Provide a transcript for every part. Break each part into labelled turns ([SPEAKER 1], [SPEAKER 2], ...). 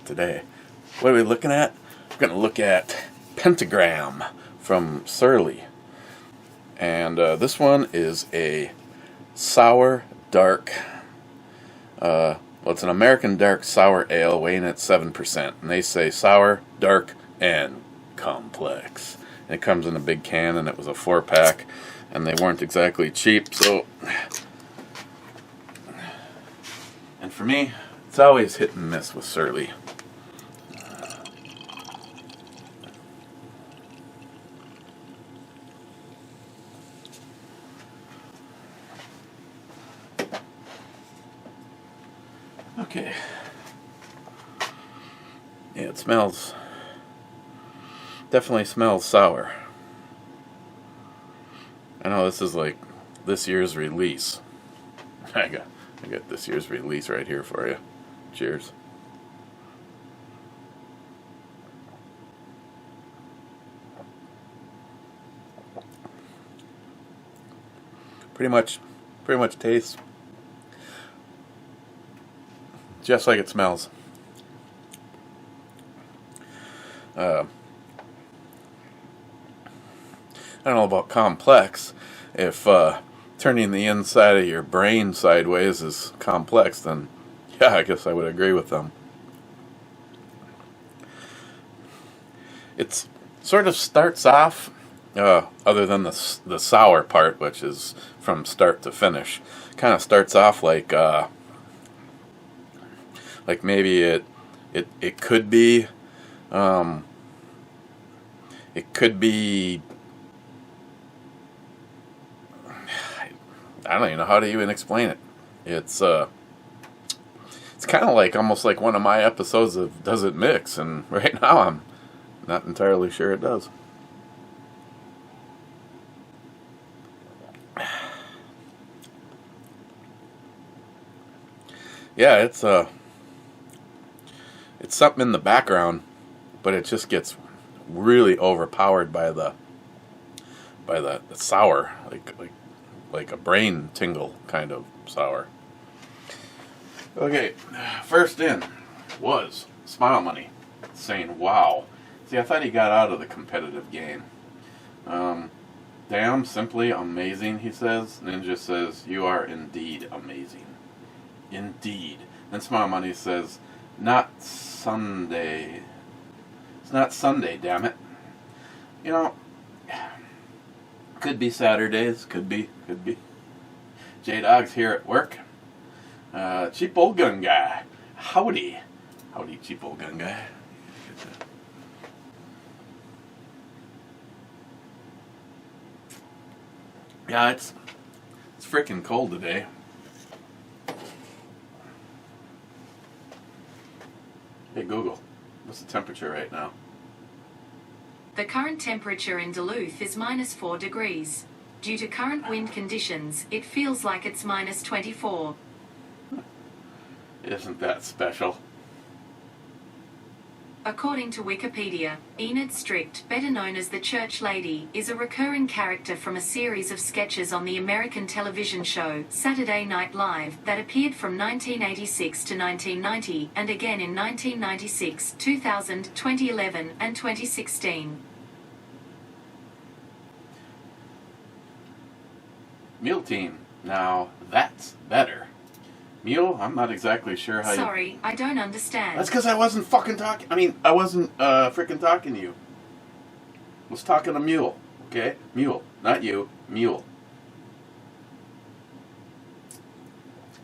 [SPEAKER 1] today. What are we looking at? We're going to look at Pentagram from Surly. And this one is a sour, dark, well, it's an American dark sour ale weighing at 7%. And they say sour, dark, and complex. And it comes in a big can, and it was a 4-pack. And they weren't exactly cheap, so... And for me, it's always hit and miss with Surly. Okay. Yeah, it smells... definitely smells sour. I know this is like this year's release. I got this year's release right here for you. Cheers. Pretty much tastes just like it smells. I don't know about complex. If turning the inside of your brain sideways is complex, then yeah, I guess I would agree with them. It sort of starts off, other than the sour part, which is from start to finish, kind of starts off like maybe it could be, I don't even know how to even explain it. It's kind of like almost like one of my episodes of Does It Mix, and right now I'm not entirely sure it does. Yeah, it's something in the background, but it just gets really overpowered by the sour, like a brain tingle kind of sour. Okay, first in was Smile Money saying, wow. See, I thought he got out of the competitive game. Damn, simply amazing, he says. Ninja says, you are indeed amazing. Indeed. Then Smile Money says, not Sunday. It's not Sunday, damn it. You know, could be Saturdays, could be. J-Dog's here at work. Cheap old gun guy. Howdy, cheap old gun guy. Yeah, it's freaking cold today. Hey Google, what's the temperature right now?
[SPEAKER 2] The current temperature in Duluth is -4 degrees. Due to current wind conditions, it feels like it's -24.
[SPEAKER 1] Isn't that special?
[SPEAKER 2] According to Wikipedia, Enid Strict, better known as the Church Lady, is a recurring character from a series of sketches on the American television show Saturday Night Live that appeared from 1986 to 1990 and again in 1996, 2000, 2011, and 2016.
[SPEAKER 1] Mule Team. Now that's better. Mule, I'm not exactly sure how
[SPEAKER 2] Sorry, I don't understand.
[SPEAKER 1] That's because I wasn't fucking talking. I wasn't freaking talking to you. I was talking to Mule. Okay? Mule. Not you. Mule.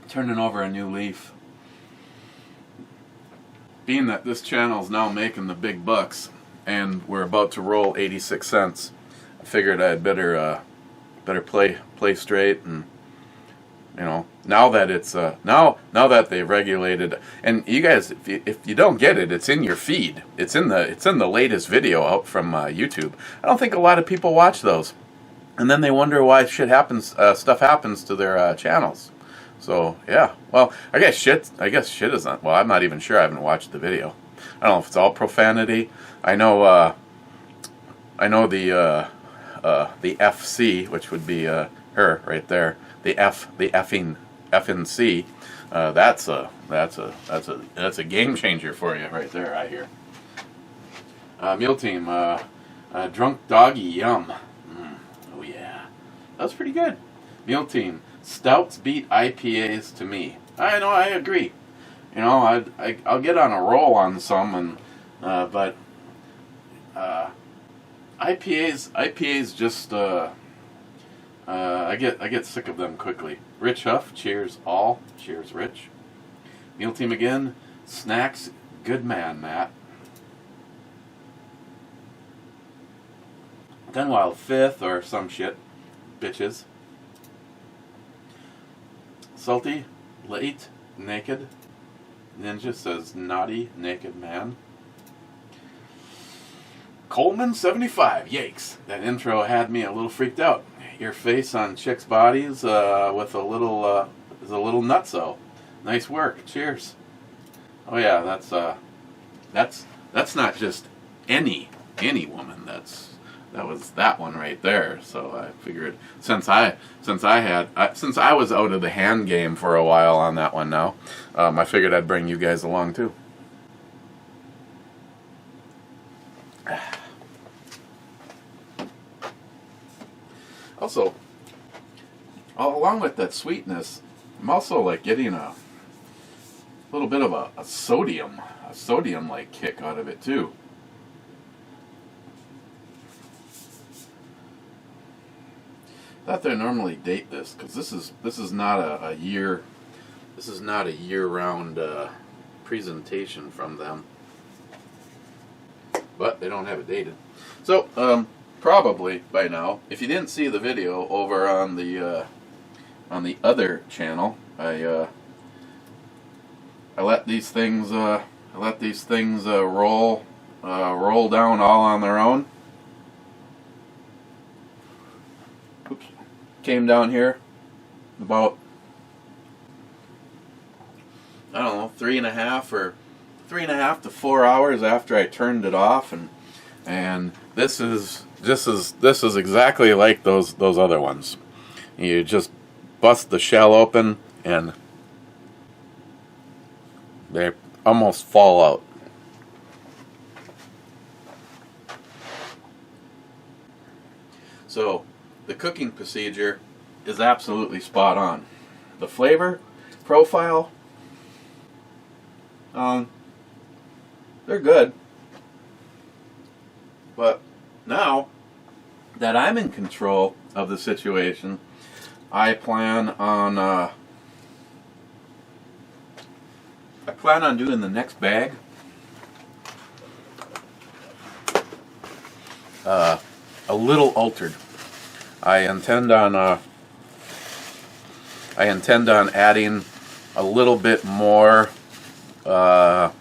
[SPEAKER 1] Turning over a new leaf. Being that this channel is now making the big bucks, and we're about to roll 86 cents, I figured I'd better play straight, and now that it's now that they've regulated, and you guys, if you don't get it, it's in your feed. It's in the latest video out from YouTube. I don't think a lot of people watch those, and then they wonder why stuff happens to their channels. So yeah, well, I guess shit isn't. Well, I'm not even sure. I haven't watched the video. I don't know if it's all profanity. I know the FC, which would be her right there. The FNC, That's a game changer for you right there. I hear. Meal Team, Drunk Doggy Yum. Oh yeah, that was pretty good. Meal Team, stouts beat IPAs to me. I know, I agree. You know, I'll get on a roll on some, but IPAs just I get sick of them quickly. Rich Huff, cheers all. Cheers, Rich. Meal Team again, snacks, good man, Matt. Then Wild Fifth or some shit, bitches. Salty, late, naked. Ninja says naughty, naked man. Coleman 75, yikes. That intro had me a little freaked out. Your face on chicks' bodies with a little is a little nutso. Nice work. Cheers. Oh yeah, that's not just any woman. That was that one right there. So I figured since I was out of the hand game for a while on that one now, I figured I'd bring you guys along too. Also, along with that sweetness, I'm also like getting a little bit of a sodium like kick out of it too. Thought they normally date this because this is not a year-round presentation from them, but they don't have it dated. So probably by now, if you didn't see the video over on the other channel, I let these things roll down all on their own. Oops. Came down here about, I don't know, 3.5 to 4 hours after I turned it off, and this is exactly like those other ones. You just bust the shell open and they almost fall out. So the cooking procedure is absolutely spot on. The flavor profile, they're good. But now that I'm in control of the situation, I plan on doing the next bag a little altered. I intend on adding a little bit more. I'll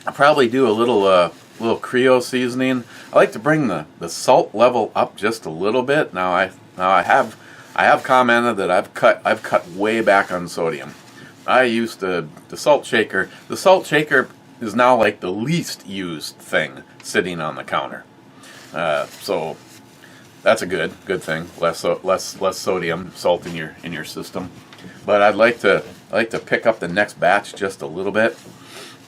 [SPEAKER 1] probably do a little Creole seasoning. I like to bring the salt level up just a little bit. Now I have commented that I've cut way back on sodium. I used the salt shaker. The salt shaker is now like the least used thing sitting on the counter. So that's a good thing. Less sodium, salt in your system. But I'd like to pick up the next batch just a little bit,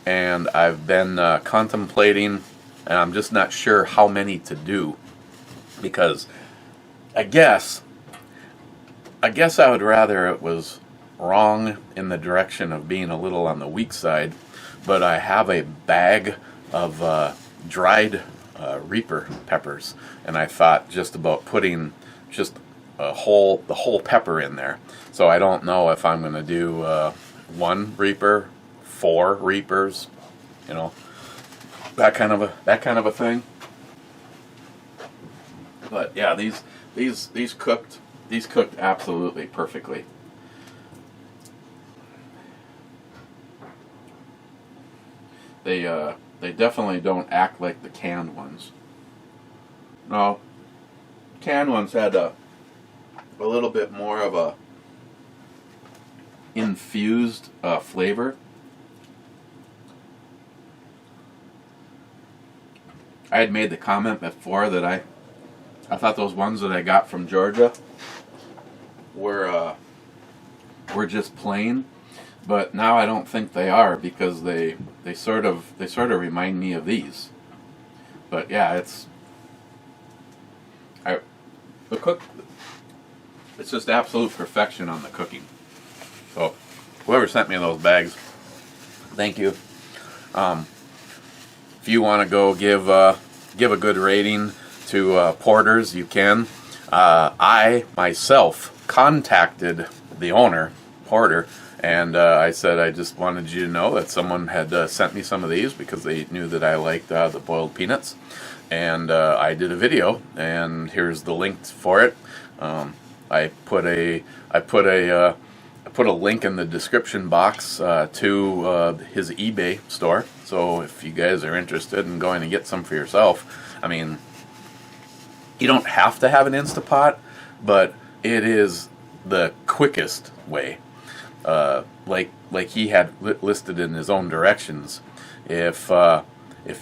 [SPEAKER 1] and I've been contemplating, and I'm just not sure how many to do, because I guess I would rather it was wrong in the direction of being a little on the weak side, but I have a bag of dried Reaper peppers, and I thought just about putting just the whole pepper in there. So I don't know if I'm going to do 1 Reaper, 4 Reapers, you know, that kind of a thing. But yeah, these cooked absolutely perfectly. They definitely don't act like the canned ones. No, canned ones had a little bit more of a infused flavor. I had made the comment before that I thought those ones that I got from Georgia were were just plain, but now I don't think they are, because they sort of remind me of these. But yeah, it's just absolute perfection on the cooking. So whoever sent me those bags, thank you. If you want to go give a good rating to porters, you can. I myself contacted the owner, Porter, and I said I just wanted you to know that someone had sent me some of these because they knew that I liked the boiled peanuts, and I did a video, and here's the link for it. I put a link in the description box to his eBay store. So if you guys are interested in going to get some for yourself, I mean, you don't have to have an Instapot, but it is the quickest way. Like he had listed in his own directions. If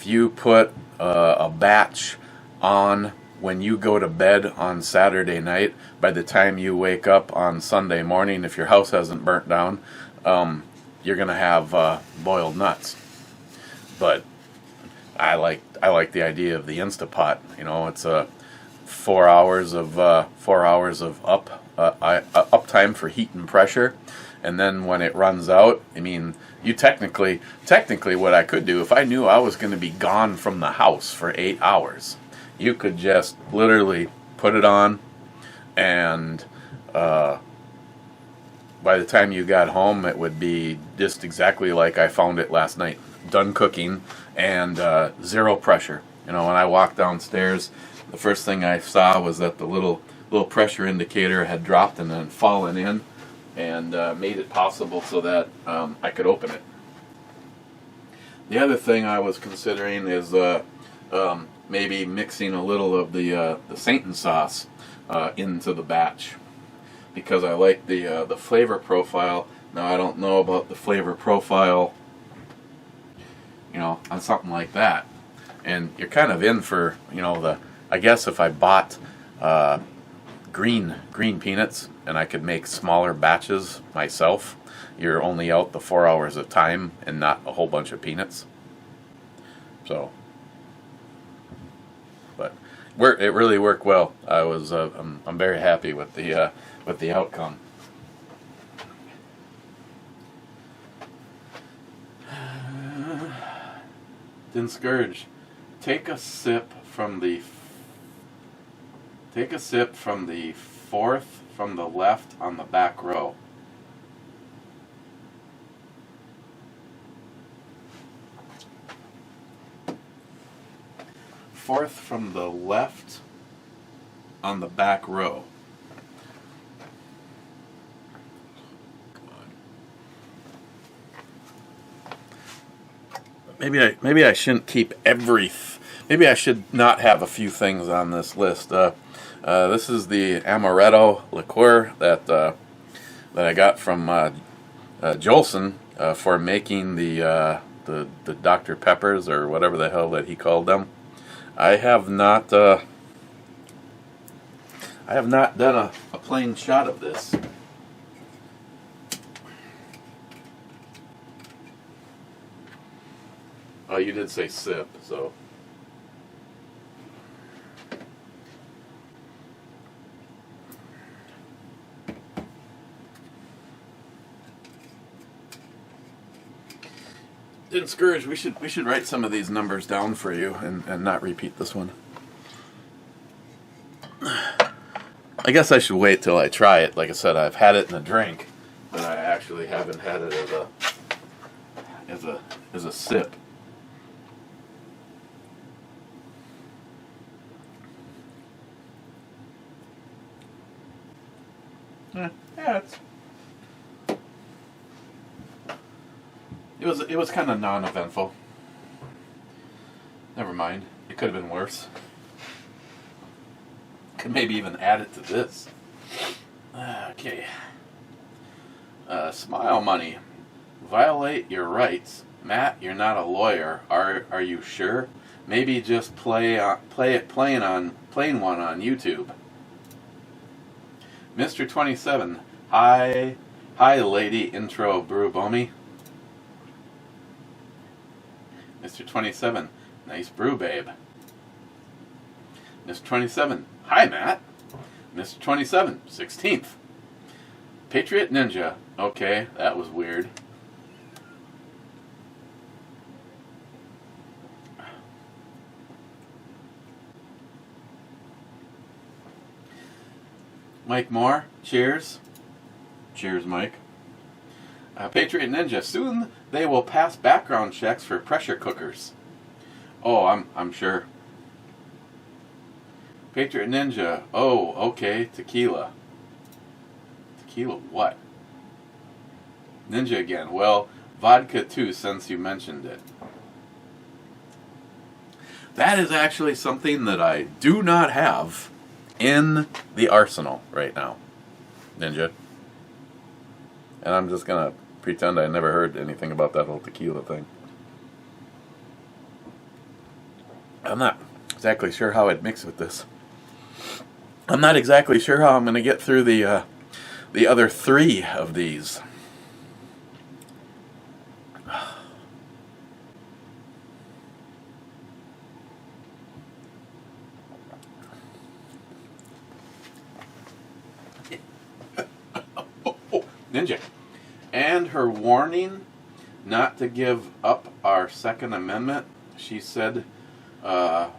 [SPEAKER 1] you put a batch on when you go to bed on Saturday night, by the time you wake up on Sunday morning, if your house hasn't burnt down, you're gonna have boiled nuts. But I like the idea of the Instapot. You know, it's a 4 hours of uptime for heat and pressure, and then when it runs out, I mean, you technically what I could do if I knew I was going to be gone from the house for 8 hours, you could just literally put it on, and by the time you got home, it would be just exactly like I found it last night, done cooking, and zero pressure. You know, when I walked downstairs, the first thing I saw was that the little pressure indicator had dropped and then fallen in, and made it possible so that I could open it. The other thing I was considering is maybe mixing a little of the Sainton sauce into the batch, because I like the flavor profile. Now I don't know about the flavor profile, you know, on something like that. And you're kind of in for, you know, I guess if I bought green peanuts and I could make smaller batches myself, you're only out the 4 hours of time and not a whole bunch of peanuts. So, but it really worked well. I'm very happy with the outcome. Discourage. Take a sip from the fourth from the left on the back row. Fourth from the left on the back row. Maybe I shouldn't keep maybe I should not have a few things on this list. This is the amaretto liqueur that I got from Jolson for making the Dr. Peppers, or whatever the hell that he called them. I have not done a plain shot of this. Oh, you did say sip, so. Discourage. We should write some of these numbers down for you and not repeat this one. I guess I should wait till I try it. Like I said, I've had it in a drink, but I actually haven't had it as a sip. Yeah, it was kind of non-eventful. Never mind. It could have been worse. Could maybe even add it to this. Okay. Smile money. Violate your rights. Matt, you're not a lawyer. Are you sure? Maybe just play one on YouTube. Mr. 27. Hi. Hi, lady intro brew bommy. Mr. 27, nice brew, babe. Mr. 27, hi, Matt. Mr. 27, 16th. Patriot Ninja. Okay, that was weird. Mike Moore, cheers. Cheers, Mike. Patriot Ninja, soon they will pass background checks for pressure cookers. Oh, I'm sure. Patriot Ninja, oh, okay, tequila. Tequila what? Ninja again, well, vodka too, since you mentioned it. That is actually something that I do not have in the arsenal right now, Ninja. And I'm just gonna pretend I never heard anything about that whole tequila thing. I'm not exactly sure how I'd mix with this. I'm not exactly sure how I'm gonna get through the other 3 of these. Ninja. And her warning not to give up our Second Amendment, she said buy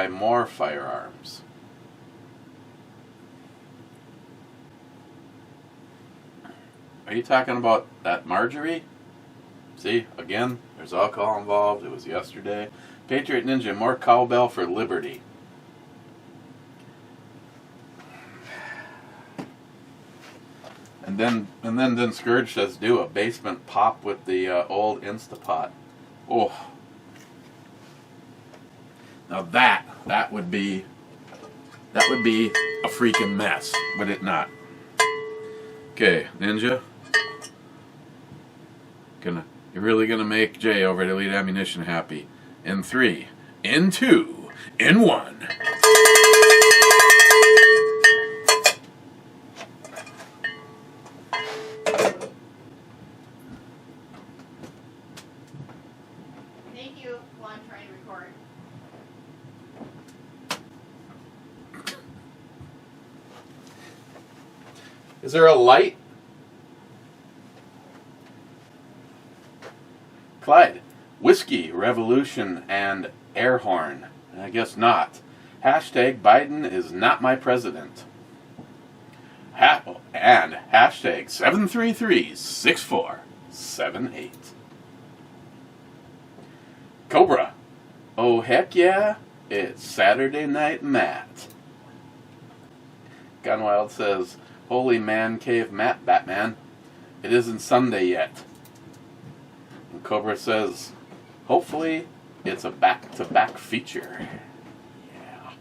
[SPEAKER 1] more firearms. Are you talking about that Marjorie? See, again, there's alcohol involved. It was yesterday. Patriot Ninja, more cowbell for liberty. And then Scourge says do a basement pop with the old Instapot. Oh. Now that would be a freaking mess, would it not? Okay, Ninja. You're really gonna make Jay over at Elite Ammunition happy. In 3, in 2, in 1.
[SPEAKER 3] Thank you while I'm trying to record.
[SPEAKER 1] Is there a light? Clyde, whiskey, revolution, and air horn. I guess not. Hashtag Biden is not my president. And hashtag 733-6478. Cobra. Oh, heck yeah. It's Saturday Night Matt. Gunwild says, holy man cave Matt, Batman. It isn't Sunday yet. And Cobra says, hopefully it's a back-to-back feature. Yeah.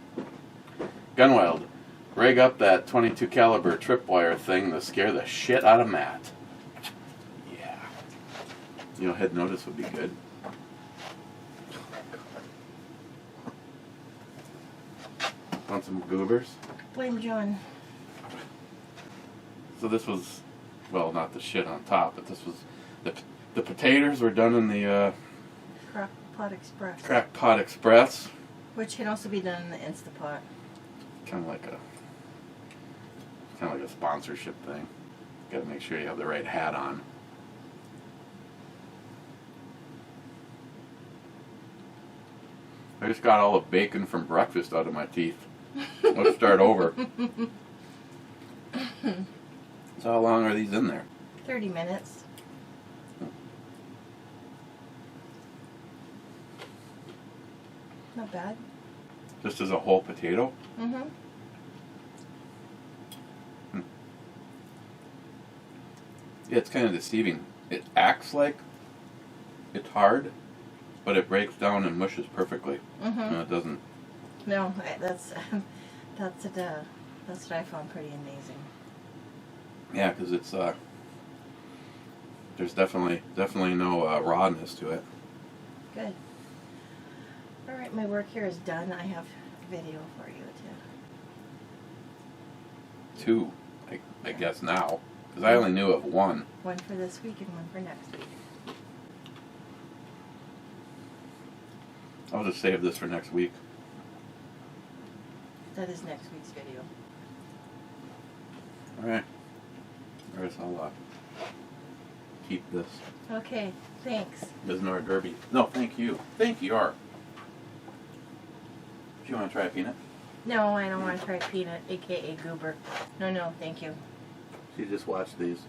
[SPEAKER 1] Gunwild, rig up that 22 caliber tripwire thing to scare the shit out of Matt. Yeah. You know, head notice would be good. Want some goobers?
[SPEAKER 3] Blame John.
[SPEAKER 1] So this was, well, not the shit on top, but this was, the potatoes were done in the
[SPEAKER 3] Crock-Pot Express.
[SPEAKER 1] Crock-Pot Express.
[SPEAKER 3] Which can also be done in the Instapot.
[SPEAKER 1] Kind of like a sponsorship thing. Got to make sure you have the right hat on. I just got all the bacon from breakfast out of my teeth. Let's start over. So how long are these in there?
[SPEAKER 3] 30 minutes. Not bad.
[SPEAKER 1] Just as a whole potato?
[SPEAKER 3] Mm-hmm.
[SPEAKER 1] Yeah, it's kind of deceiving. It acts like it's hard, but it breaks down and mushes perfectly.
[SPEAKER 3] Mm-hmm.
[SPEAKER 1] No, it doesn't.
[SPEAKER 3] No, that's what I found pretty amazing.
[SPEAKER 1] Yeah, because it's there's definitely no rawness to it.
[SPEAKER 3] Good. All right, my work here is done. I have video for you too.
[SPEAKER 1] 2, I guess now. Because I only knew of one.
[SPEAKER 3] One for this week and one for next week.
[SPEAKER 1] I'll just save this for next week.
[SPEAKER 3] That is next week's video.
[SPEAKER 1] Alright. I guess I'll keep this.
[SPEAKER 3] Okay, thanks.
[SPEAKER 1] Ms. Nora Derby. No, thank you. Thank you. Do you want to try a peanut?
[SPEAKER 3] No, I don't want to try peanut, aka goober. No, thank you.
[SPEAKER 1] You just watch these.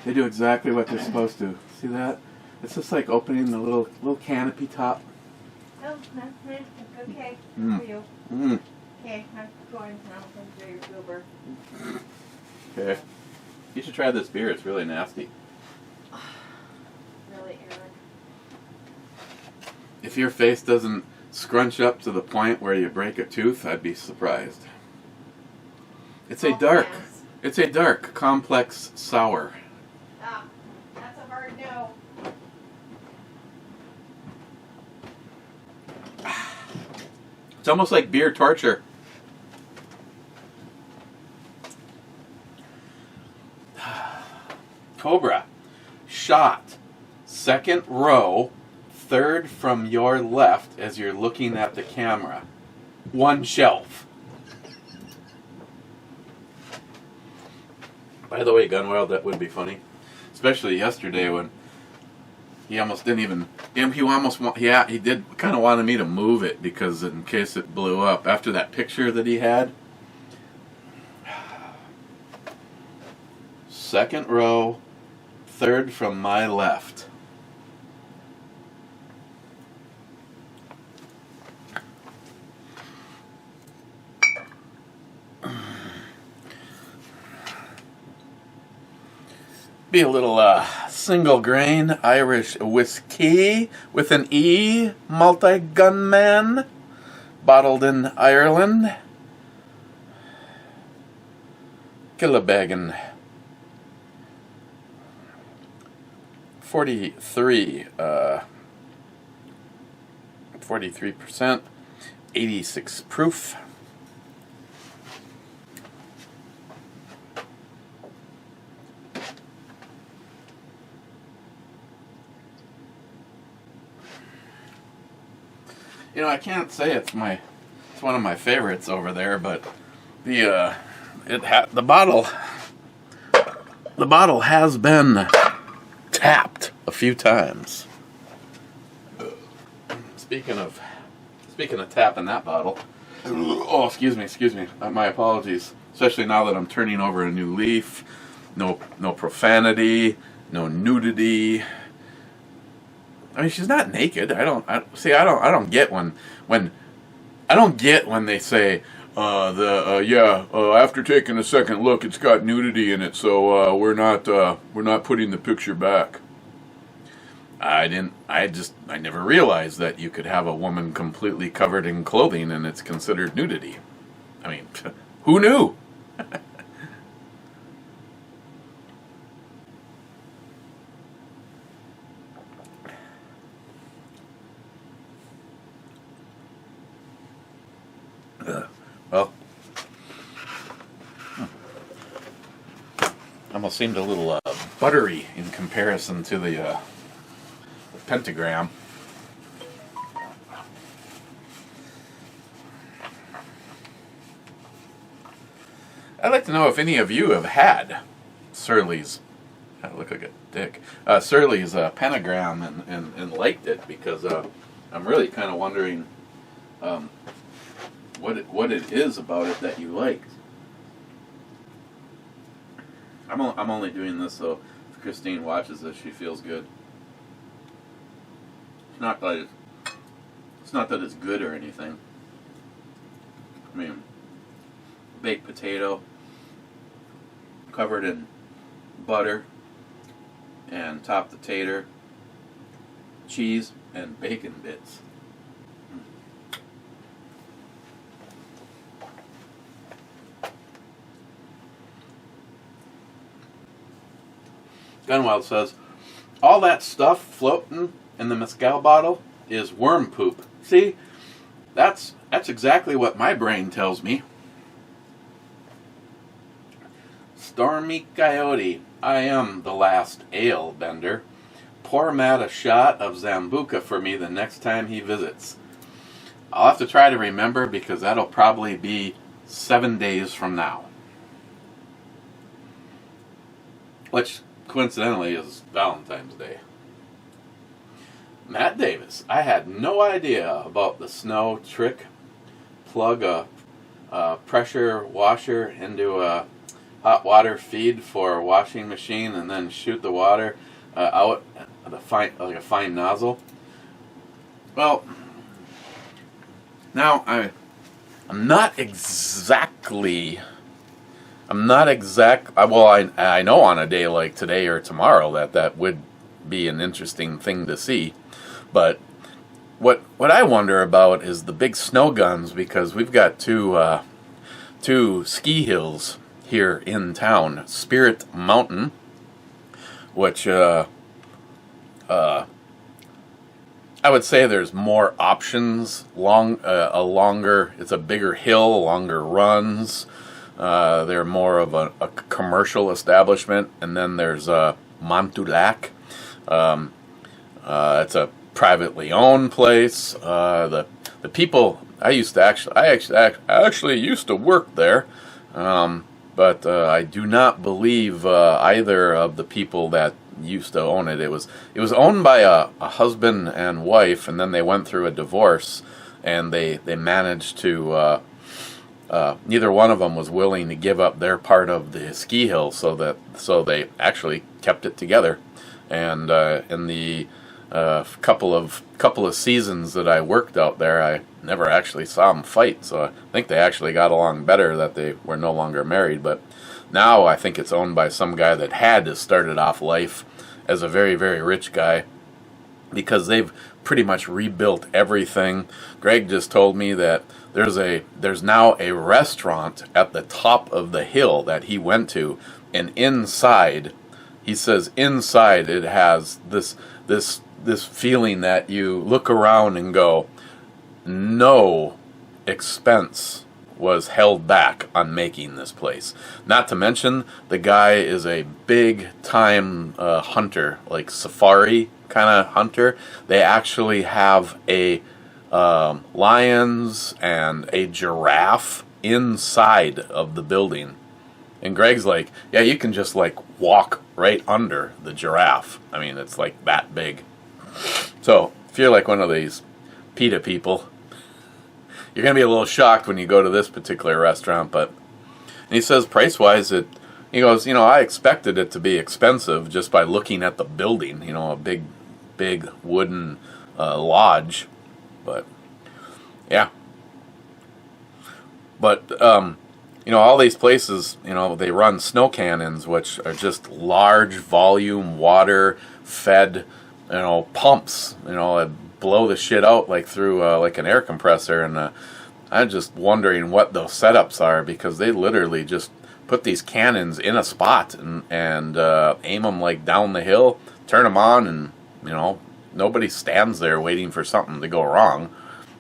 [SPEAKER 1] They do exactly what they're supposed to. See that? It's just like opening the little canopy top.
[SPEAKER 3] Oh, it's okay.
[SPEAKER 1] Mm.
[SPEAKER 3] For you.
[SPEAKER 1] Mm.
[SPEAKER 3] Okay, I'm going now to enjoy your goober.
[SPEAKER 1] Okay. You should try this beer. It's really nasty.
[SPEAKER 3] Really, Eric?
[SPEAKER 1] If your face doesn't scrunch up to the point where you break a tooth, I'd be surprised. It's a dark.
[SPEAKER 3] Yes.
[SPEAKER 1] It's a dark, complex sour.
[SPEAKER 3] Ah, that's a hard no.
[SPEAKER 1] It's almost like beer torture. Cobra. Shot. Second row. Third from your left as you're looking at the camera. One shelf. By the way, Gunwild, that would be funny. Especially yesterday when he almost didn't even... He did kind of wanted me to move it because in case it blew up. After that picture that he had. Second row, third from my left. Be a little single grain Irish whiskey with an E, multi-gunman, bottled in Ireland. Killabegan. 43%, 86 proof. You know, I can't say it's one of my favorites over there, but the bottle has been tapped a few times. Speaking of tapping that bottle. Oh, excuse me. My apologies. Especially now that I'm turning over a new leaf. No profanity, no nudity. I mean, she's not naked. I don't get when they say after taking a second look, it's got nudity in it, so we're not putting the picture back. I never realized that you could have a woman completely covered in clothing and it's considered nudity. I mean, who knew? Well, almost seemed a little buttery in comparison to the Pentagram. I'd like to know if any of you have had Surly's. I look like a dick. Surly's Pentagram and liked it, because I'm really kind of wondering what it is about it that you liked. I'm only doing this so if Christine watches this, she feels good. It's not that it's good or anything. I mean, baked potato covered in butter and topped the tater, cheese, and bacon bits. Gunwild says, all that stuff floating in the mezcal bottle is worm poop. See, that's exactly what my brain tells me. Stormy Coyote, I am the last ale bender. Pour Matt a shot of Zambuca for me the next time he visits. I'll have to try to remember because that'll probably be 7 days from now. Which, coincidentally, is Valentine's Day. Matt Davis, I had no idea about the snow trick. Plug a pressure washer into a hot water feed for a washing machine and then shoot the water out like a fine nozzle. Well, now I'm not exactly. Well, I know on a day like today or tomorrow that would be an interesting thing to see, but what I wonder about is the big snow guns, because we've got two ski hills here in town. Spirit Mountain, which I would say there's more options. It's a bigger hill, longer runs. They're more of a commercial establishment. And then there's Montulac. It's a privately owned place. The people I actually used to work there, but I do not believe either of the people that used to own it. It was owned by a husband and wife, and then they went through a divorce, and they managed to. Neither one of them was willing to give up their part of the ski hill, so they actually kept it together. And in the couple of seasons that I worked out there, I never actually saw them fight. So I think they actually got along better that they were no longer married. But now I think it's owned by some guy that had started off life as a very, very rich guy, because they've pretty much rebuilt everything. Greg just told me that there's now a restaurant at the top of the hill that he went to, and inside, he says inside it has this feeling that you look around and go, no expense was held back on making this place. Not to mention, the guy is a big time hunter, like safari kind of hunter. They actually have a lions and a giraffe inside of the building. And Greg's like, yeah, you can just like walk right under the giraffe. I mean, it's like that big. So if you're like one of these PETA people, you're going to be a little shocked when you go to this particular restaurant. But and he says price-wise, he goes, I expected it to be expensive just by looking at the building, a big wooden lodge. But yeah. But all these places, they run snow cannons, which are just large volume water fed, pumps, that blow the shit out like through like an air compressor. And I'm just wondering what those setups are, because they literally just put these cannons in a spot and aim them like down the hill, turn them on, and nobody stands there waiting for something to go wrong.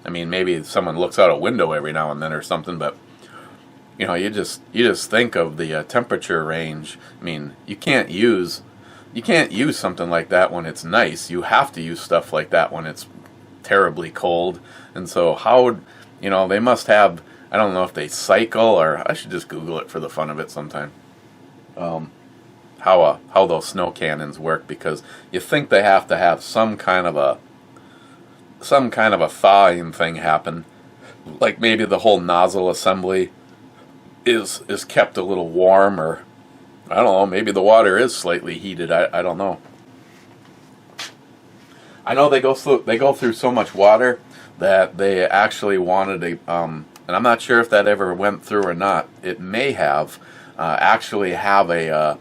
[SPEAKER 1] I mean, maybe someone looks out a window every now and then or something, but you just think of the temperature range. I mean, you can't use something like that when it's nice. You have to use stuff like that when it's terribly cold. And so how would they must have, I don't know if they cycle, or I should just Google it for the fun of it sometime. How those snow cannons work, because you think they have to have some kind of a thawing thing happen, like maybe the whole nozzle assembly is kept a little warm, or I don't know, maybe the water is slightly heated. I don't know. I know they go through so much water that they actually wanted and I'm not sure if that ever went through or not. It may have actually have a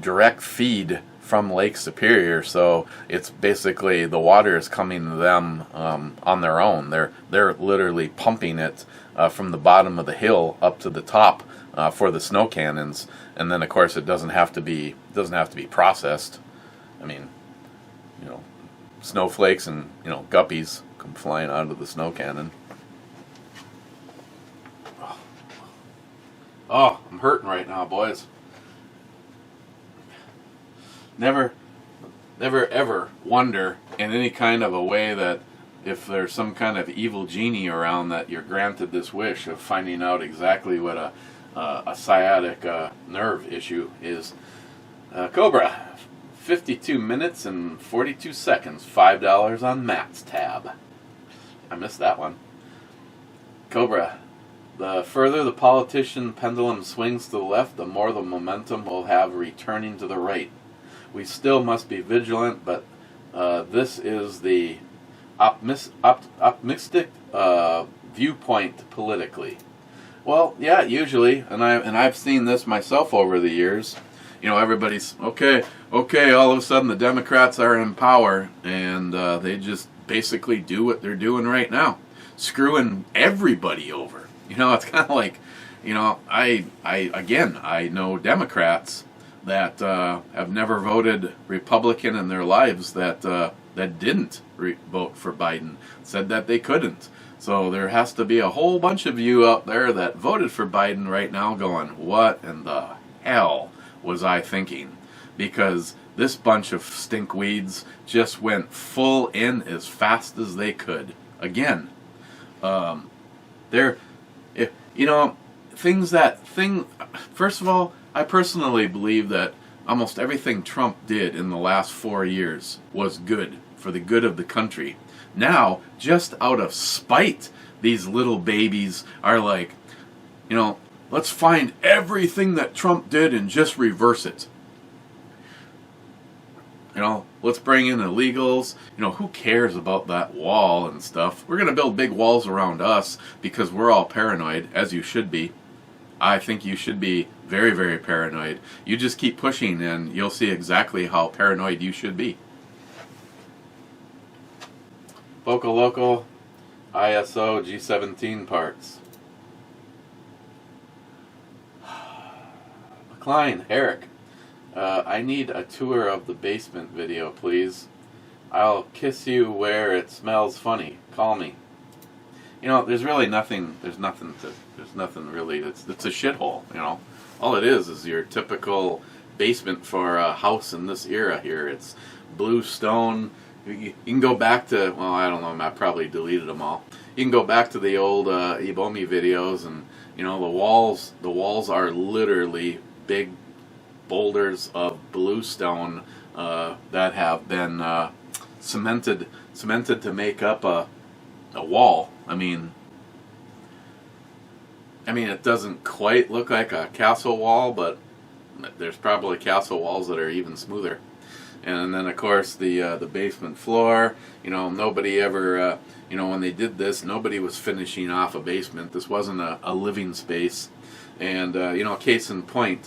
[SPEAKER 1] direct feed from Lake Superior, so it's basically the water is coming to them on their own. They're literally pumping it from the bottom of the hill up to the top for the snow cannons, and then of course it doesn't have to be processed. I mean, snowflakes and guppies come flying out of the snow cannon. Oh, I'm hurting right now, boys. never ever wonder in any kind of a way that if there's some kind of evil genie around that you're granted this wish of finding out exactly what a sciatic nerve issue is. Cobra, 52 minutes and 42 seconds, $5 on Matt's tab. I missed that one. Cobra, the further the politician pendulum swings to the left, the more the momentum will have returning to the right. We still must be vigilant, but this is the optimistic viewpoint politically. Well, yeah, usually, and I've seen this myself over the years. You know, everybody's okay. All of a sudden, the Democrats are in power, and they just basically do what they're doing right now, screwing everybody over. You know, it's kind of like, you know, I know Democrats that have never voted Republican in their lives that didn't vote for Biden, said that they couldn't. So there has to be a whole bunch of you out there that voted for Biden right now going, what in the hell was I thinking? Because this bunch of stinkweeds just went full in as fast as they could. Again, first of all, I personally believe that almost everything Trump did in the last 4 years was good, for the good of the country. Now, just out of spite, these little babies are like, you know, let's find everything that Trump did and just reverse it. You know, let's bring in illegals. You know, who cares about that wall and stuff? We're going to build big walls around us because we're all paranoid, as you should be. I think you should be very, very paranoid. You just keep pushing and you'll see exactly how paranoid you should be. Local, ISO G17 parts. McLean, Eric, I need a tour of the basement video, please. I'll kiss you where it smells funny. Call me. You know, there's really nothing. There's nothing really. It's a shithole. You know, all it is your typical basement for a house in this era here. It's blue stone. You can go back to, well, I don't know, I probably deleted them all. You can go back to the old Ibomi videos, and you know the walls are literally big boulders of blue stone that have been cemented to make up a wall. I mean, it doesn't quite look like a castle wall, but there's probably castle walls that are even smoother. And then, of course, the basement floor. You know, nobody ever, when they did this, nobody was finishing off a basement. This wasn't a living space. And case in point,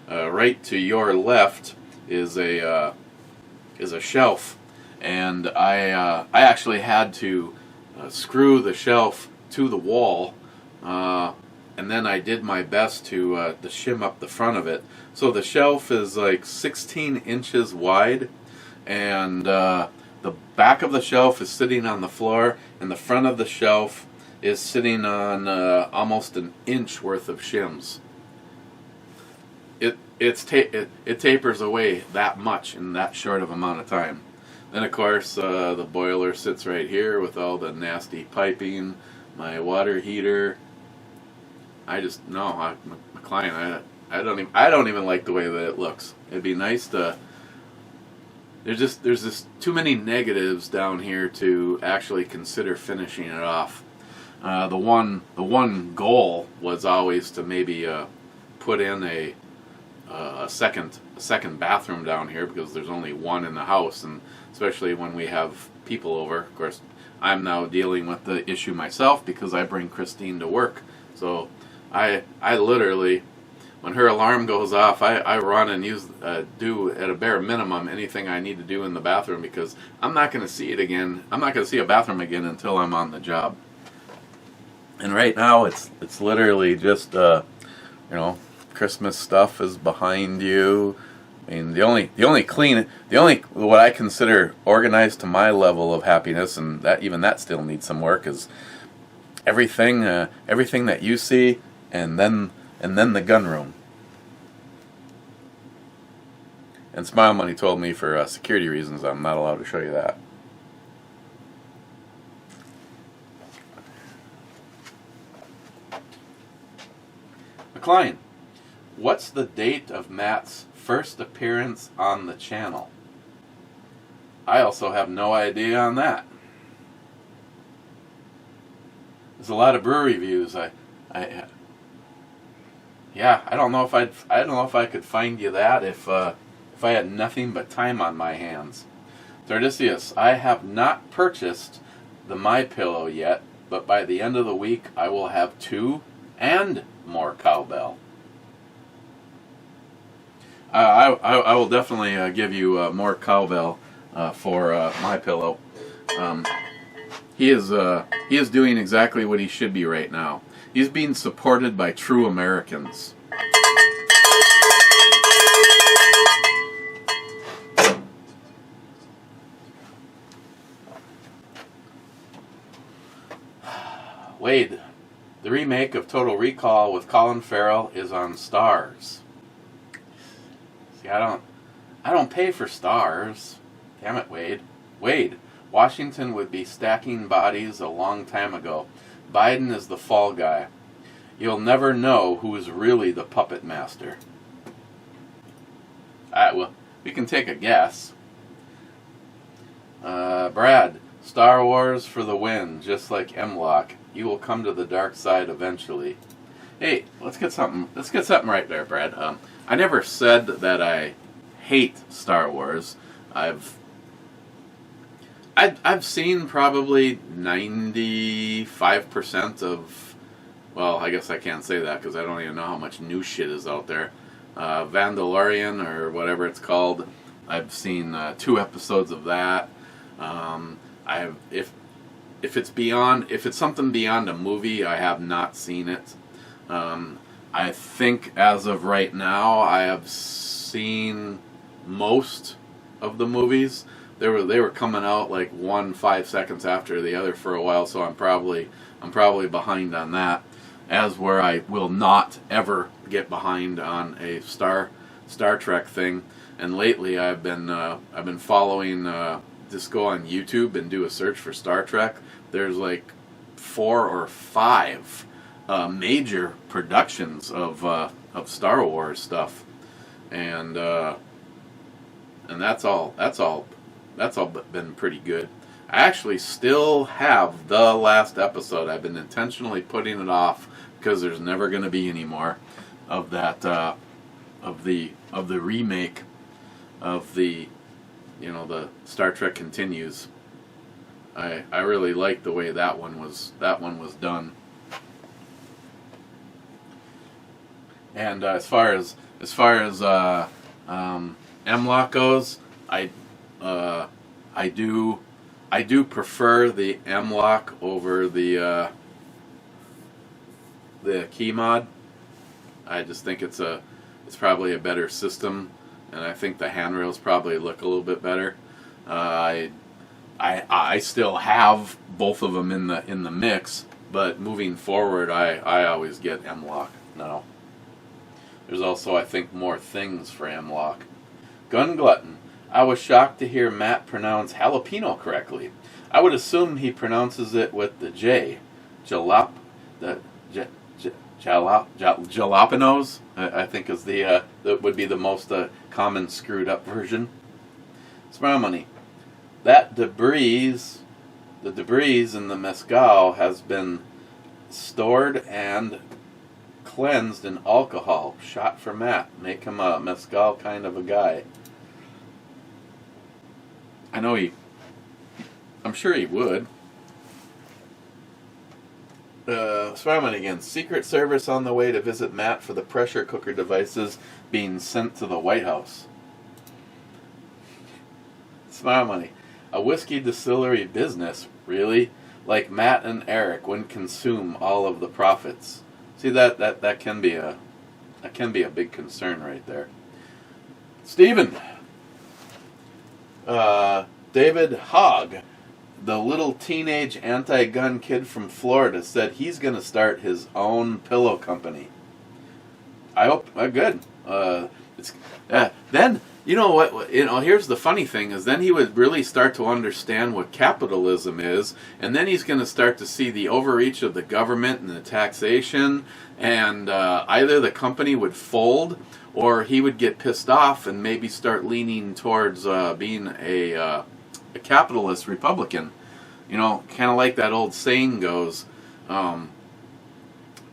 [SPEAKER 1] right to your left is a shelf, and I actually had to screw the shelf to the wall, and then I did my best to shim up the front of it. So the shelf is like 16 inches wide, and the back of the shelf is sitting on the floor, and the front of the shelf is sitting on almost an inch worth of shims. It tapers away that much in that short of amount of time. Then of course the boiler sits right here with all the nasty piping, my water heater. McLean, I don't even like the way that it looks. It'd be nice to. There's just too many negatives down here to actually consider finishing it off. The one goal was always to maybe put in a second bathroom down here, because there's only one in the house, and especially when we have people over. Of course, I'm now dealing with the issue myself because I bring Christine to work. So I literally, when her alarm goes off, I run and do at a bare minimum anything I need to do in the bathroom, because I'm not going to see it again. I'm not going to see a bathroom again until I'm on the job. And right now it's literally just Christmas stuff is behind you. I mean, the only what I consider organized to my level of happiness, and that still needs some work, is everything that you see, and then the gun room. And Smile Money told me for security reasons I'm not allowed to show you that. McLean, what's the date of Matt's first appearance on the channel? I also have no idea on that. There's a lot of brewery reviews. Yeah, I don't know if I could find you that if I had nothing but time on my hands. Tardisius, I have not purchased the My Pillow yet, but by the end of the week I will have 2 and more cowbell. I will definitely give you more cowbell for My Pillow. He is doing exactly what he should be right now. He's being supported by true Americans. Wade, the remake of Total Recall with Colin Farrell is on Stars. See, I don't pay for Stars. Damn it, Wade. Wade, Washington would be stacking bodies a long time ago. Biden is the fall guy. You'll never know who is really the puppet master. Well, we can take a guess. Brad, Star Wars for the win, just like M-Lock. You will come to the dark side eventually. Hey, let's get something right there, Brad. I never said that I hate Star Wars. I've seen probably 95% of, well, I guess I can't say that because I don't even know how much new shit is out there. Vandalorian or whatever it's called. I've seen 2 episodes of that. If it's something beyond a movie, I have not seen it. I think as of right now, I have seen most of the movies. They were coming out like 5 seconds after the other for a while, so I'm probably behind on that. As where I will not ever get behind on a Star Trek thing. And lately I've been following. Just go on YouTube and do a search for Star Trek. There's like 4 or 5 major productions of Star Wars stuff, and that's all been pretty good. I actually still have the last episode. I've been intentionally putting it off because there's never going to be any more of that of the remake of the Star Trek Continues. I really like the way that one was done. And as far as M-Lock goes, I do prefer the M-Lock over the key mod. I just think it's probably a better system, and I think the handrails probably look a little bit better. I still have both of them in the mix, but moving forward, I always get M-Lock now. There's also, I think, more things for M-Lock. Gun Glutton. I was shocked to hear Matt pronounce jalapeno correctly. I would assume he pronounces it with the J. Jalapenos, I think is that would be the most common screwed up version. Smile Money. That the debris in the mezcal has been stored and cleansed in alcohol. Shot for Matt. Make him a mezcal kind of a guy. I know I'm sure he would. Sparman again. Secret Service on the way to visit Matt for the pressure cooker devices being sent to the White House. Smile Money. A whiskey distillery business, really? Like Matt and Eric wouldn't consume all of the profits. See, that can be a big concern right there. Stephen. David Hogg, the little teenage anti-gun kid from Florida, said he's going to start his own pillow company. I hope good. Then You know what? You know, here's the funny thing: is then he would really start to understand what capitalism is, and then he's going to start to see the overreach of the government and the taxation, and either the company would fold, or he would get pissed off and maybe start leaning towards being a capitalist Republican. You know, kind of like that old saying goes.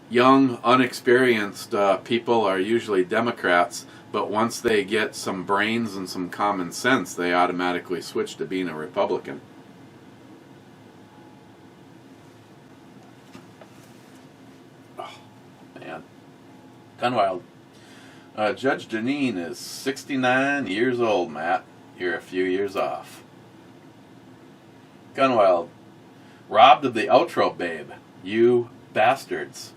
[SPEAKER 1] Young, unexperienced people are usually Democrats, but once they get some brains and some common sense, they automatically switch to being a Republican. Oh, man. Done wild. Judge Janine is 69 years old, Matt. You're a few years off. Gunwild. Robbed of the outro, babe. You bastards.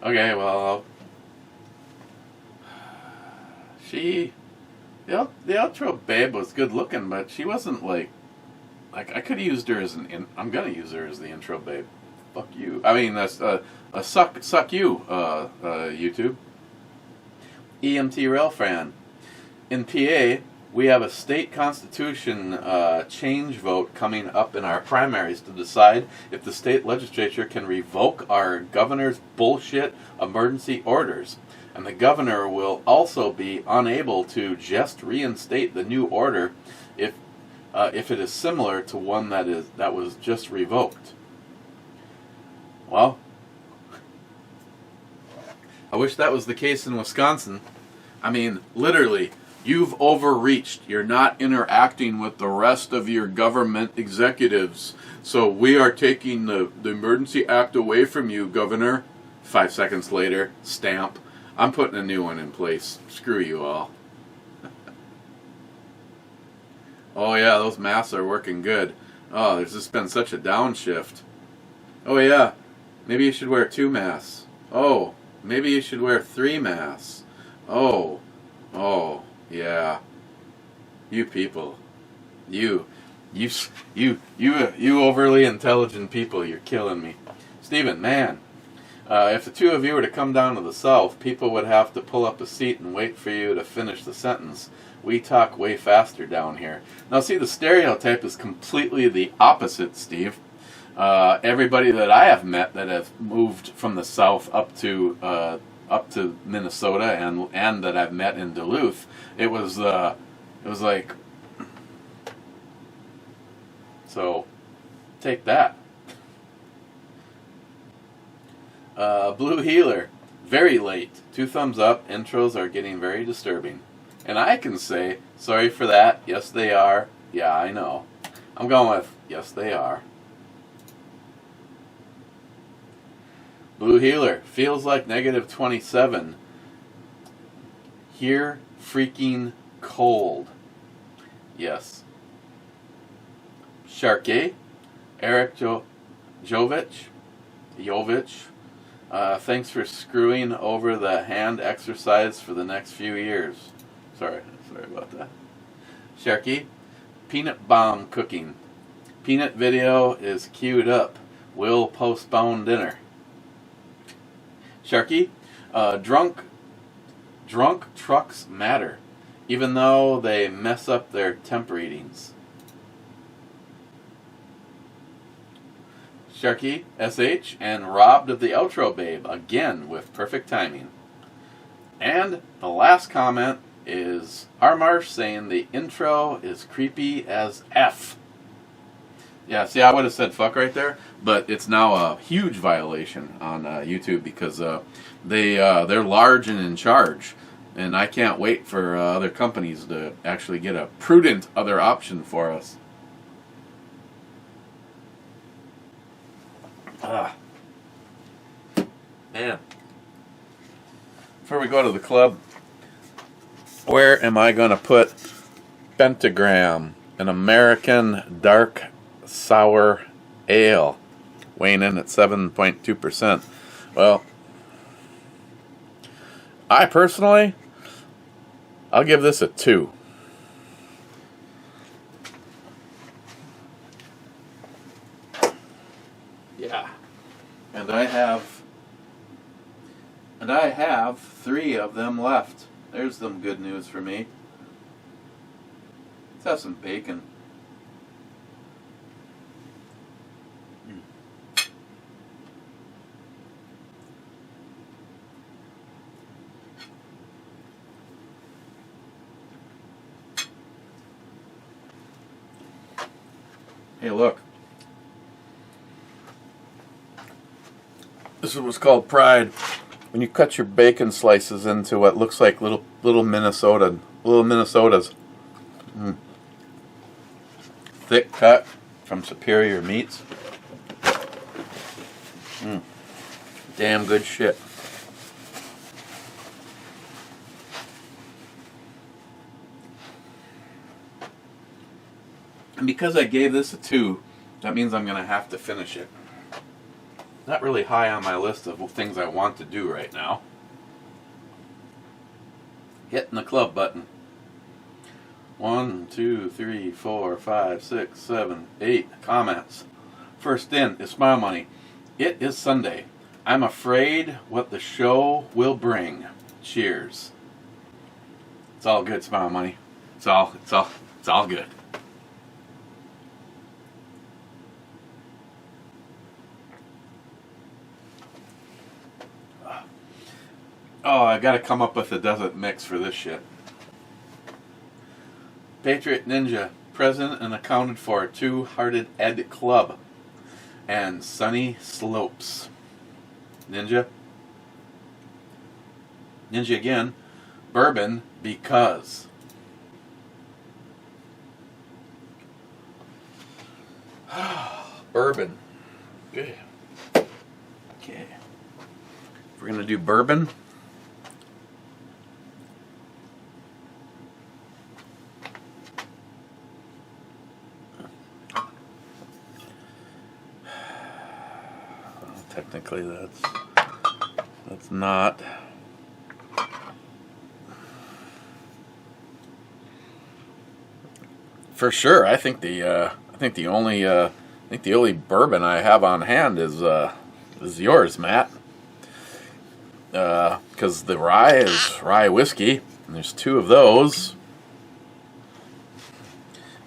[SPEAKER 1] Okay, well, the outro babe was good looking, but she wasn't like I could have used her as I'm gonna use her as the intro babe. Fuck you. I mean, that's suck you, YouTube. EMT Rail fan. In PA, we have a state constitution change vote coming up in our primaries to decide if the state legislature can revoke our governor's bullshit emergency orders. And the governor will also be unable to just reinstate the new order if it is similar to one that was just revoked. Well, I wish that was the case in Wisconsin. I mean, literally, you've overreached. You're not interacting with the rest of your government executives. So we are taking the Emergency Act away from you, Governor. 5 seconds later, stamp. I'm putting a new one in place. Screw you all. Oh yeah, those masks are working good. Oh, there's just been such a downshift. Oh yeah, maybe you should wear 2 masks. Oh, maybe you should wear 3 masks. Oh, yeah. You people. You overly intelligent people, you're killing me. Stephen, man, if the two of you were to come down to the south, people would have to pull up a seat and wait for you to finish the sentence. We talk way faster down here. Now see, the stereotype is completely the opposite, Steve. Everybody that I have met that have moved from the south up to Minnesota and that I've met in Duluth, it was like, so take that. Blue Healer, very late. 2 thumbs up. Intros are getting very disturbing. And I can say, sorry for that. Yes, they are. Yeah, I know. I'm going with, yes, they are. Blue Healer, feels like negative 27. Here, freaking cold. Yes. Sharkey, Eric Jovich. Thanks for screwing over the hand exercise for the next few years. Sorry about that. Sharky, peanut bomb cooking. Peanut video is queued up. Will postpone dinner. Sharky, drunk trucks matter, even though they mess up their temp readings. Sharky, SH, and robbed of the outro, babe, again with perfect timing. And the last comment is Armarsh saying the intro is creepy as F. Yeah, see, I would have said fuck right there, but it's now a huge violation on YouTube because they're large and in charge, and I can't wait for other companies to actually get a prudent other option for us. Man. Before we go to the club, where am I going to put Pentagram, an American dark sour ale, weighing in at 7.2%? Well, I personally, I'll give this a 2. Yeah. And I have 3 of them left. There's some good news for me. have some bacon. Hey, look. This is what's called pride. When you cut your bacon slices into what looks like little Minnesotas. Thick cut from Superior Meats. Damn good shit. And because I gave this a 2, that means I'm going to have to finish it. Not really high on my list of things I want to do right now. Hitting the club button. 1, 2, 3, 4, 5, 6, 7, 8 comments. First in is Smile Money. It is Sunday. I'm afraid what the show will bring. Cheers. It's all good, Smile Money. It's all good. Oh, I gotta come up with a doesn't mix for this shit. Patriot Ninja, present and accounted for, Two-Hearted Ed Club, and Sunny Slopes. Ninja again, bourbon because. Bourbon. Good. Okay. If we're gonna do bourbon, technically that's not. For sure, I think the only bourbon I have on hand is yours, Matt. Because the rye is rye whiskey, and there's 2 of those,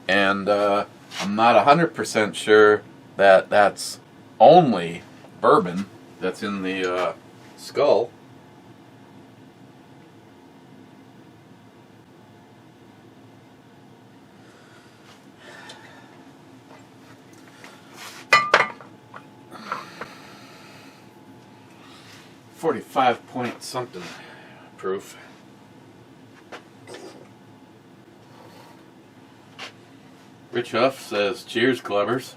[SPEAKER 1] and I'm not 100% sure that that's only bourbon that's in the skull. .45 point something proof. Rich Huff says, cheers, clubbers.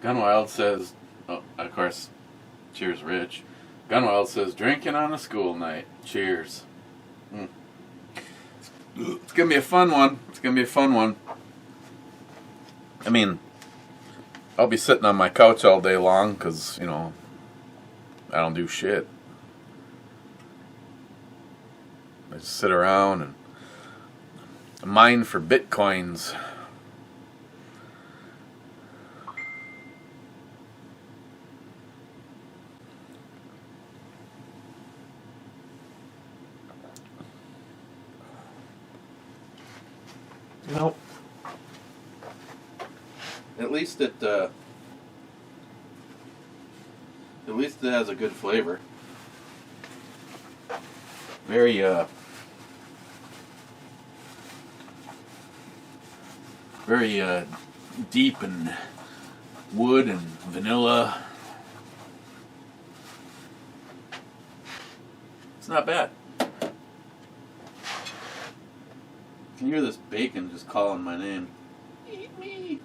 [SPEAKER 1] Gunwild says, oh, of course, cheers, Rich. Gunwild says, drinking on a school night. Cheers. It's going to be a fun one. I mean, I'll be sitting on my couch all day long because, I don't do shit. I just sit around and mine for bitcoins. Nope. At least it has a good flavor. Very deep in wood and vanilla. It's not bad. You can hear this bacon just calling my name. Eat me!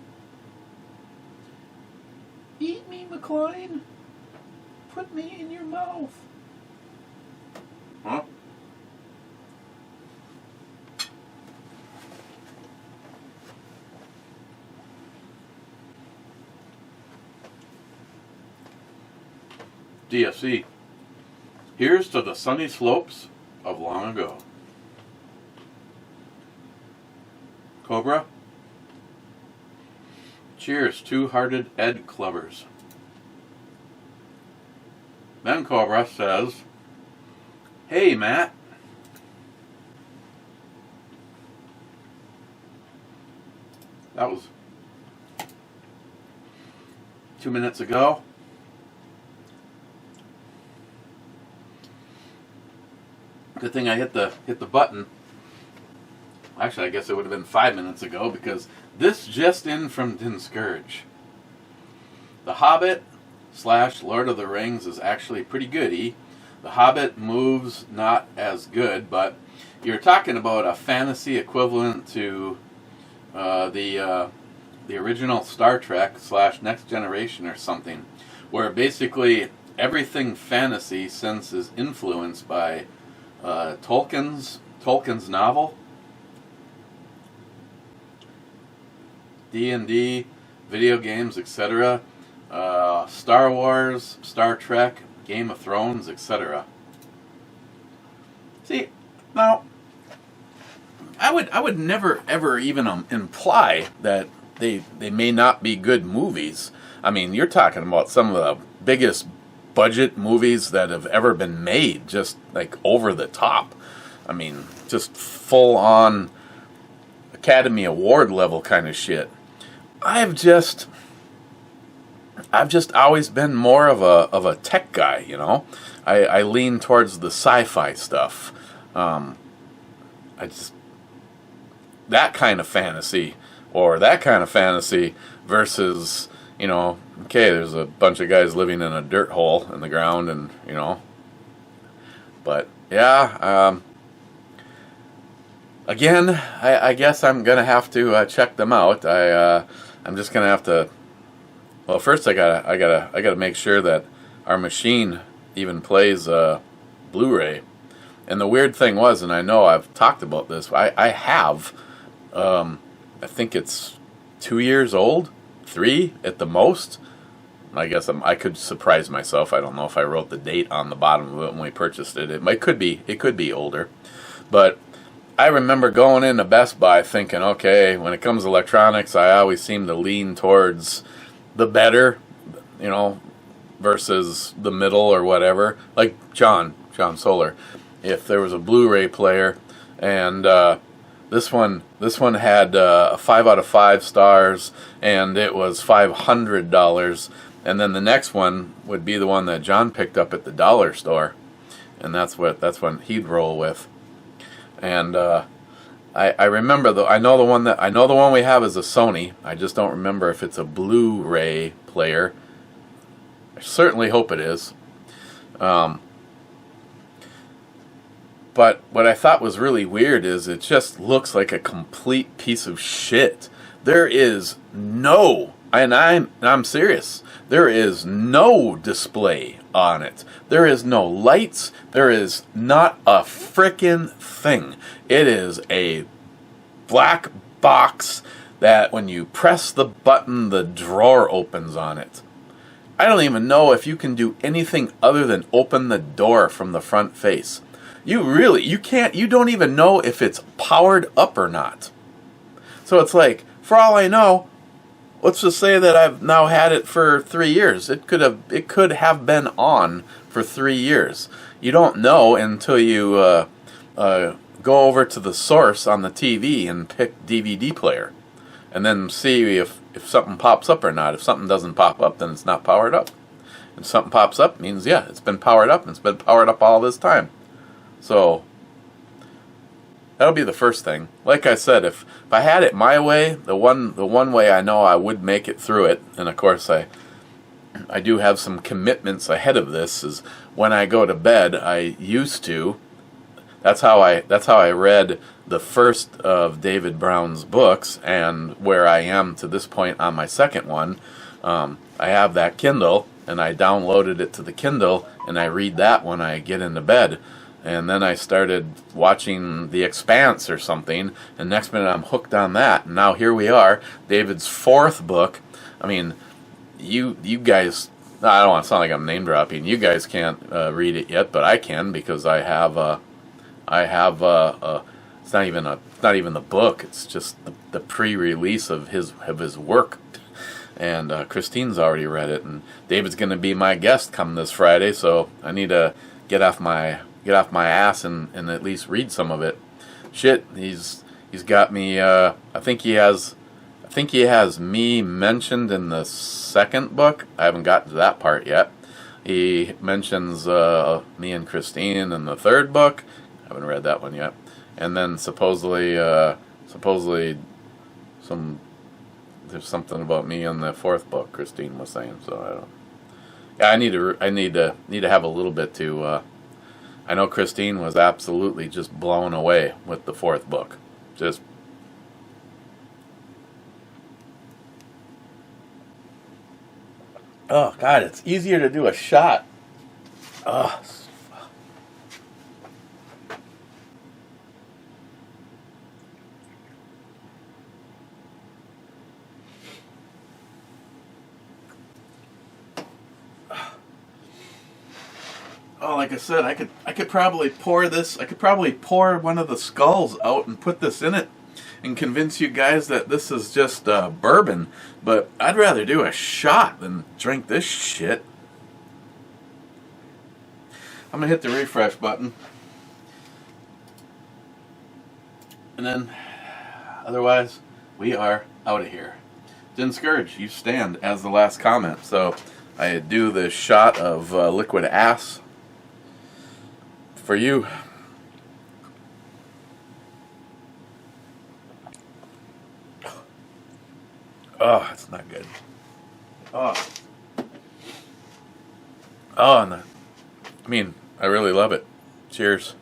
[SPEAKER 1] Eat me, McLean! Put me in your mouth! Huh? DFC. Here's to the sunny slopes of long ago. Cobra. Cheers, Two-Hearted Ed Clubbers. Then Cobra says, hey, Matt. That was 2 minutes ago. Good thing I hit the button. Actually, I guess it would have been 5 minutes ago, because this just in from Dinscourage. The Hobbit / Lord of the Rings is actually pretty goody. The Hobbit moves not as good, but you're talking about a fantasy equivalent to the original Star Trek / Next Generation or something, where basically everything fantasy since is influenced by Tolkien's novel, D&D, video games, etc., Star Wars, Star Trek, Game of Thrones, etc. See, now, I would never ever even imply that they may not be good movies. I mean, you're talking about some of the biggest budget movies that have ever been made, just like over the top. I mean, just full on Academy Award level kind of shit. I've just always been more of a tech guy, you know. I lean towards the sci-fi stuff. That kind of fantasy, or that kind of fantasy versus, you know, okay, there's a bunch of guys living in a dirt hole in the ground, and, you know. But yeah, again, I guess I'm gonna have to check them out. I'm just gonna have to. Well, first I gotta make sure that our machine even plays Blu-ray. And the weird thing was, and I know I've talked about this, I have, I think it's 2 years old, 3 at the most. I guess I could surprise myself. I don't know if I wrote the date on the bottom of it when we purchased it. It could be older, but I remember going into Best Buy thinking, okay, when it comes to electronics, I always seem to lean towards the better, you know, versus the middle or whatever. Like John Solar, if there was a Blu-ray player, and this one had 5 out of 5 stars, and it was $500, and then the next one would be the one that John picked up at the dollar store, and that's what he'd roll with. And I remember I know the one we have is a Sony. I just don't remember if it's a Blu-ray player. I certainly hope it is. But what I thought was really weird is it just looks like a complete piece of shit. There is no, and I'm serious, there is no display on it. There is no lights. There is not a frickin' thing. It is a black box that when you press the button, the drawer opens on it. I don't even know if you can do anything other than open the door from the front face. You can't, you don't even know if it's powered up or not. So it's like, for all I know, let's just say that I've now had it for 3 years. It could have been on for 3 years. You don't know until you go over to the source on the TV and pick DVD player, and then see if something pops up or not. If something doesn't pop up, then it's not powered up. If something pops up, means yeah, it's been powered up, and it's been powered up all this time. So that'll be the first thing. Like I said, if I had it my way, the one way I know I would make it through it, and of course I do have some commitments ahead of this, is when I go to bed, I used to. That's how I read the first of David Brown's books, and where I am to this point on my second one. I have that Kindle, and I downloaded it to the Kindle, and I read that when I get into bed. And then I started watching The Expanse or something, and next minute I'm hooked on that. And now here we are, David's 4th book. I mean, you guys, I don't want to sound like I'm name dropping. You guys can't read it yet, but I can, because I have it's not even the book. It's just the pre-release of his work. And Christine's already read it, and David's going to be my guest come this Friday, so I need to get off my ass and at least read some of it. Shit, he's got me. I think he has think he has me mentioned in the second book. I haven't gotten to that part yet. He mentions me and Christine in the third book. I haven't read that one yet. And then supposedly there's something about me in the fourth book. Christine was saying. So I don't. Yeah, I need to have a little bit to. I know Christine was absolutely just blown away with the fourth book. Just. Oh God, it's easier to do a shot. Oh. Oh, like I said, I could probably pour this. I could probably pour one of the skulls out and put this in it, and convince you guys that this is just bourbon. But I'd rather do a shot than drink this shit. I'm gonna hit the refresh button, and then otherwise we are out of here. Din Scourge, you stand as the last comment. So I do the shot of liquid ass for you. Oh, it's not good. Oh. Oh, I mean, I really love it. Cheers.